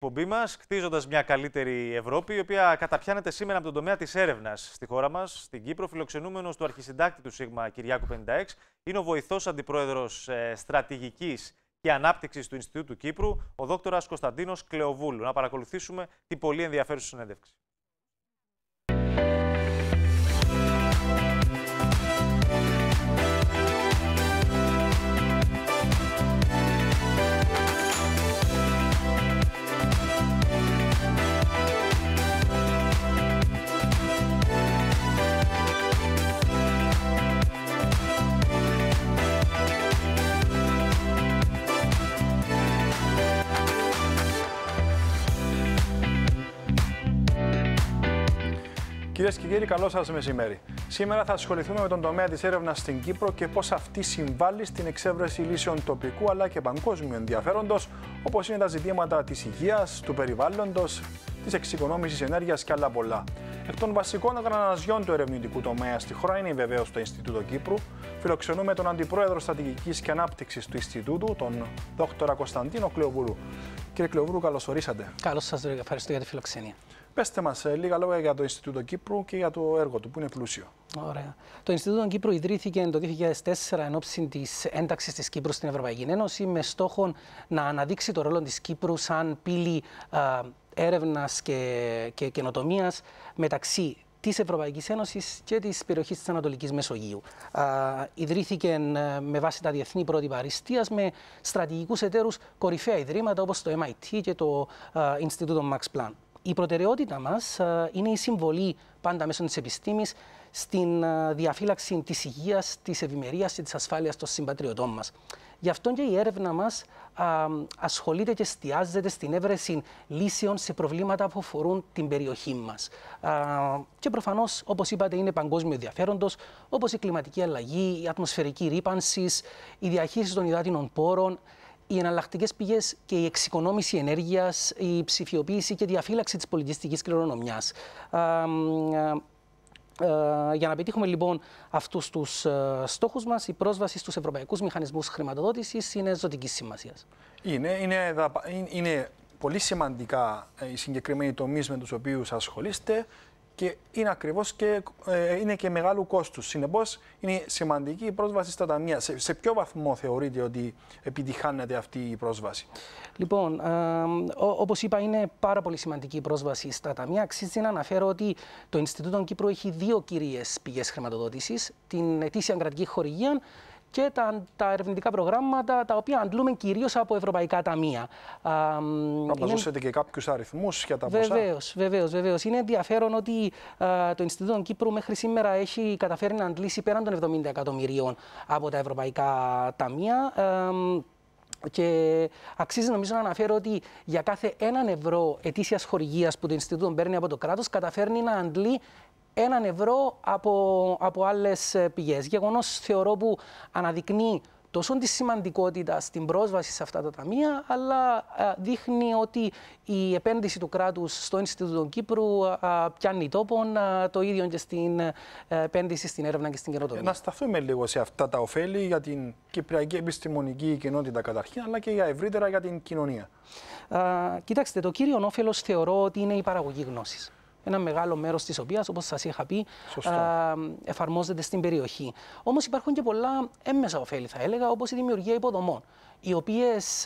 Εκπομπή μας, χτίζοντας μια καλύτερη Ευρώπη, η οποία καταπιάνεται σήμερα από τον τομέα της έρευνας στη χώρα μας, στην Κύπρο. Φιλοξενούμενος του αρχισυντάκτη του ΣΥΓΜΑ Κυριάκου 56 είναι ο βοηθός αντιπρόεδρος στρατηγικής και ανάπτυξης του Ινστιτούτου Κύπρου, ο δόκτορας Κωνσταντίνος Κλεοβούλου. Να παρακολουθήσουμε την πολύ ενδιαφέρουσα συνέντευξη. Κυρίες και κύριοι, καλό σας μεσημέρι. Σήμερα θα ασχοληθούμε με τον τομέα της έρευνας στην Κύπρο και πώς αυτή συμβάλλει στην εξέβρεση λύσεων τοπικού αλλά και παγκόσμιου ενδιαφέροντος, όπως είναι τα ζητήματα της υγείας, του περιβάλλοντος, της εξοικονόμησης ενέργειας και άλλα πολλά. Εκ των βασικών γραναζιών του ερευνητικού τομέα στη χώρα είναι βεβαίως το Ινστιτούτο Κύπρου. Φιλοξενούμε τον Αντιπρόεδρο Στρατηγικής και Ανάπτυξης του Ινστιτούτου, τον δόκτορα Κωνσταντίνο Κλεοβούλου. Κύριε Κλεοβούλου, καλώς ορίσατε. Καλώς σας, ευχαριστώ για τη φιλοξενία. Πέστε μας λίγα λόγια για το Ινστιτούτο Κύπρου και για το έργο του, που είναι πλούσιο. Ωραία. Το Ινστιτούτο Κύπρου ιδρύθηκε το 2004 εν ώψη της ένταξης της Κύπρου στην Ευρωπαϊκή Ένωση, με στόχο να αναδείξει το ρόλο της Κύπρου σαν πύλη έρευνας και καινοτομίας μεταξύ της Ευρωπαϊκής Ένωσης και της περιοχής της Ανατολικής Μεσογείου. Ιδρύθηκε με βάση τα διεθνή πρότυπα αριστείας με στρατηγικούς εταίρους κορυφαία ιδρύματα όπως το MIT και το Ινστιτούτο Max Planck. Η προτεραιότητα μας είναι η συμβολή πάντα μέσω της επιστήμης στην διαφύλαξη της υγείας, της ευημερίας και της ασφάλειας των συμπατριωτών μας. Γι' αυτό και η έρευνα μας ασχολείται και εστιάζεται στην έβρεση λύσεων σε προβλήματα που αφορούν την περιοχή μας. Και προφανώς, όπως είπατε, είναι παγκόσμιο ενδιαφέροντος, όπως η κλιματική αλλαγή, η ατμοσφαιρική ρύπανση, η διαχείριση των υδάτινων πόρων, οι εναλλακτικές πηγές και η εξοικονόμηση ενέργειας, η ψηφιοποίηση και διαφύλαξη της πολιτιστικής κληρονομιάς. Για να πετύχουμε λοιπόν αυτούς τους στόχους μας, η πρόσβαση στους ευρωπαϊκούς μηχανισμούς χρηματοδότησης είναι ζωτικής σημασίας. Είναι πολύ σημαντικά οι συγκεκριμένοι τομείς με τους οποίους ασχολείστε και είναι ακριβώς είναι και μεγάλου κόστους. Συνεπώς, είναι σημαντική η πρόσβαση στα ταμεία. Σε ποιο βαθμό θεωρείτε ότι επιτυχάνεται αυτή η πρόσβαση? Λοιπόν, όπως είπα, είναι πάρα πολύ σημαντική η πρόσβαση στα ταμεία. Αξίζει να αναφέρω ότι το Ινστιτούτο Κύπρου έχει δύο κυρίες πηγές χρηματοδότησης: την ετήσια κρατική χορηγία και τα ερευνητικά προγράμματα, τα οποία αντλούμε κυρίως από ευρωπαϊκά ταμεία. Να μας δώσετε και κάποιους αριθμούς για τα ποσά? Βεβαίως. Είναι ενδιαφέρον ότι το Ινστιτούτο Κύπρου μέχρι σήμερα έχει καταφέρει να αντλήσει πέραν των 70 εκατομμυρίων από τα ευρωπαϊκά ταμεία. Και αξίζει νομίζω να αναφέρω ότι για κάθε 1 ευρώ ετήσιας χορηγίας που το Ινστιτούτο παίρνει από το κράτος, καταφέρνει να αντλεί 1 ευρώ από άλλες πηγές. Γεγονός θεωρώ που αναδεικνύει τόσο τη σημαντικότητα στην πρόσβαση σε αυτά τα ταμεία, αλλά δείχνει ότι η επένδυση του κράτους στο Ινστιτούτο Κύπρου πιάνει τόπον, το ίδιο και στην επένδυση στην έρευνα και στην καινοτομία. Να σταθούμε λίγο σε αυτά τα ωφέλη για την κυπριακή επιστημονική κοινότητα καταρχήν, αλλά και ευρύτερα για την κοινωνία. Κοιτάξτε, το κύριο όφελος θεωρώ ότι είναι η παραγωγή γνώσης. Ένα μεγάλο μέρος της οποίας, όπως σας είχα πει, εφαρμόζεται στην περιοχή. Όμως υπάρχουν και πολλά έμμεσα ωφέλη, θα έλεγα, όπως η δημιουργία υποδομών, οι οποίες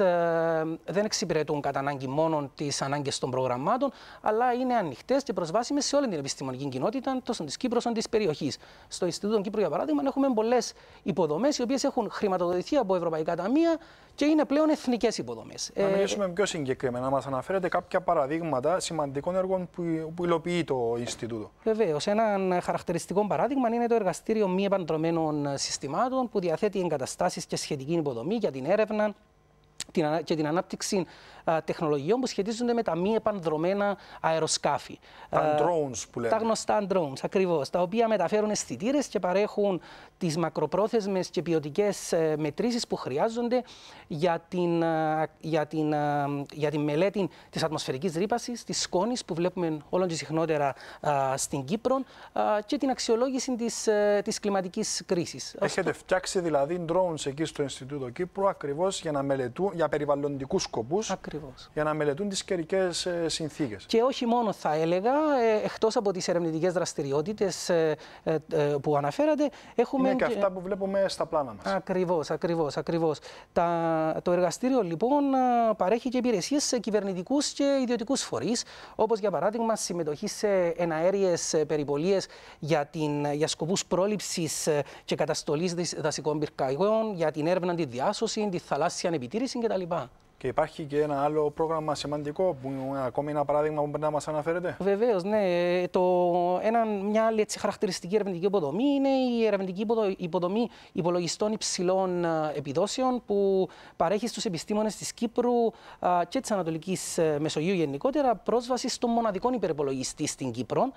δεν εξυπηρετούν κατά ανάγκη μόνο τις ανάγκες των προγραμμάτων, αλλά είναι ανοιχτές και προσβάσιμες σε όλη την επιστημονική κοινότητα, τόσο της Κύπρου όσο της περιοχής. Στο Ινστιτούτο Κύπρου, για παράδειγμα, έχουμε πολλές υποδομές, οι οποίες έχουν χρηματοδοτηθεί από ευρωπαϊκά ταμεία και είναι πλέον εθνικές υποδομές. Να μιλήσουμε πιο συγκεκριμένα, να μας αναφέρετε κάποια παραδείγματα σημαντικών έργων που υλοποιεί το Ινστιτούτο. Βεβαίως. Ένα χαρακτηριστικό παράδειγμα είναι το εργαστήριο μη επανδρομένων συστημάτων, που διαθέτει εγκαταστάσεις και σχετική υποδομή για την έρευνα και την ανάπτυξη τεχνολογιών που σχετίζονται με τα μη επανδρομένα αεροσκάφη. Τα drones που λέμε. Τα γνωστά drones, ακριβώς, τα οποία μεταφέρουν αισθητήρες και παρέχουν τις μακροπρόθεσμες και ποιοτικές μετρήσεις που χρειάζονται για την μελέτη της ατμοσφαιρικής ρύπανσης, της σκόνης που βλέπουμε όλο και συχνότερα στην Κύπρο, και την αξιολόγηση της κλιματικής κρίσης. Έχετε φτιάξει δηλαδή drones εκεί στο Ινστιτούτο Κύπρου ακριβώς για περιβαλλοντικούς σκοπούς. Ακριβώς. Για να μελετούν τις καιρικές συνθήκες. Και όχι μόνο, θα έλεγα, εκτός από τις ερευνητικές δραστηριότητες που αναφέρατε, έχουμε. Είναι και αυτά που βλέπουμε στα πλάνα μας. Ακριβώς. Το εργαστήριο λοιπόν παρέχει και υπηρεσίες σε κυβερνητικούς και ιδιωτικούς φορείς, όπως για παράδειγμα συμμετοχή σε εναέριες περιπολίες για σκοπούς πρόληψης και καταστολής δασικών πυρκαγιών, για την έρευνα, τη διάσωση, τη θαλάσσια επιτήρηση κτλ. Και υπάρχει και ένα άλλο πρόγραμμα σημαντικό, που ακόμη ένα παράδειγμα που μπορεί να μας αναφέρετε. Βεβαίως, ναι. Μια άλλη χαρακτηριστική ερευνητική υποδομή είναι η ερευνητική υποδομή υπολογιστών υψηλών επιδόσεων που παρέχει στους επιστήμονες της Κύπρου και της Ανατολικής Μεσογείου γενικότερα πρόσβαση στον μοναδικό υπερυπολογιστή στην Κύπρο.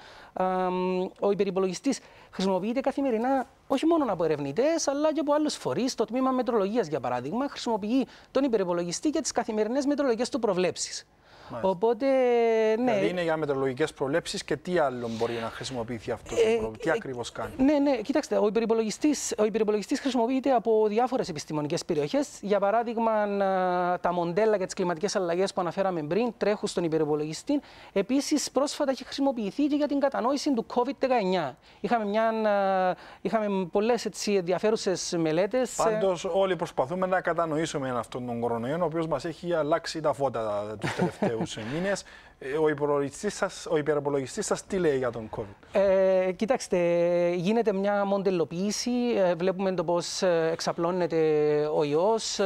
Ο υπερυπολογιστής χρησιμοποιείται καθημερινά όχι μόνο από ερευνητές, αλλά και από άλλους φορείς. Το τμήμα μετρολογίας, για παράδειγμα, χρησιμοποιεί τον υπερυπολογιστή για τις καθημερινές μετρολογικές του προβλέψεις. Οπότε, ναι. Δηλαδή είναι για μετρολογικές προβλέψεις και τι άλλο μπορεί να χρησιμοποιηθεί αυτό, τι ακριβώς κάνει. Ναι, κοιτάξτε, ο υπερυπολογιστής χρησιμοποιείται από διάφορες επιστημονικές περιοχές. Για παράδειγμα, τα μοντέλα για τις κλιματικές αλλαγές που αναφέραμε πριν τρέχουν στον υπερυπολογιστή. Επίσης, πρόσφατα έχει χρησιμοποιηθεί και για την κατανόηση του COVID-19. Είχαμε πολλές ενδιαφέρουσες μελέτες. Πάντως, όλοι προσπαθούμε να κατανοήσουμε αυτόν τον κορονοϊό, ο οποίος μας έχει αλλάξει τα φώτα τους τελευταίους μήνες. Ο υπερυπολογιστής σας τι λέει για τον COVID? Κοιτάξτε, γίνεται μια μοντελοποίηση. Βλέπουμε το πώς εξαπλώνεται ο ιός,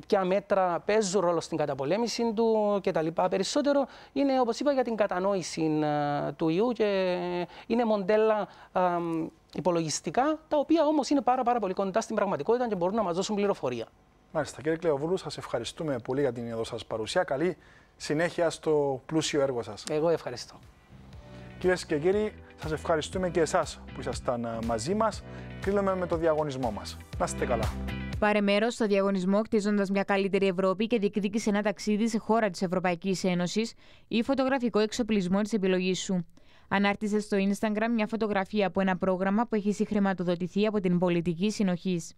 ποια μέτρα παίζουν ρόλο στην καταπολέμηση του κτλ. Περισσότερο είναι, όπως είπα, για την κατανόηση του ιού και είναι μοντέλα υπολογιστικά, τα οποία όμως είναι πάρα πολύ κοντά στην πραγματικότητα και μπορούν να μας δώσουν πληροφορία. Μάλιστα, κύριε Κλεοβούλου, σας ευχαριστούμε πολύ για την εδώ σας παρουσία. Καλή συνέχεια στο πλούσιο έργο σας. Εγώ ευχαριστώ. Κυρίες και κύριοι, σας ευχαριστούμε και εσάς που ήσασταν μαζί μας. Κλείνουμε με το διαγωνισμό μας. Να είστε καλά. Πάρε μέρος στο διαγωνισμό «Κτίζοντας μια καλύτερη Ευρώπη» και διεκδίκησε ένα ταξίδι σε χώρα της Ευρωπαϊκής Ένωσης ή φωτογραφικό εξοπλισμό της επιλογής σου. Ανάρτησε στο Instagram μια φωτογραφία από ένα πρόγραμμα που έχει συγχρηματοδοτηθεί από την πολιτική συνοχής.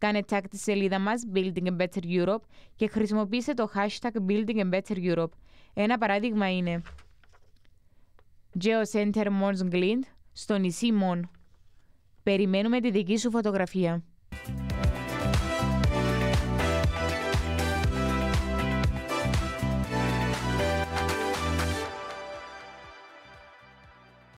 Κάνε tag τη σελίδα μας Building a Better Europe και χρησιμοποίησε το hashtag Building a Better Europe. Ένα παράδειγμα είναι Geocenter Mons Glint στο νησί Mon. Περιμένουμε τη δική σου φωτογραφία.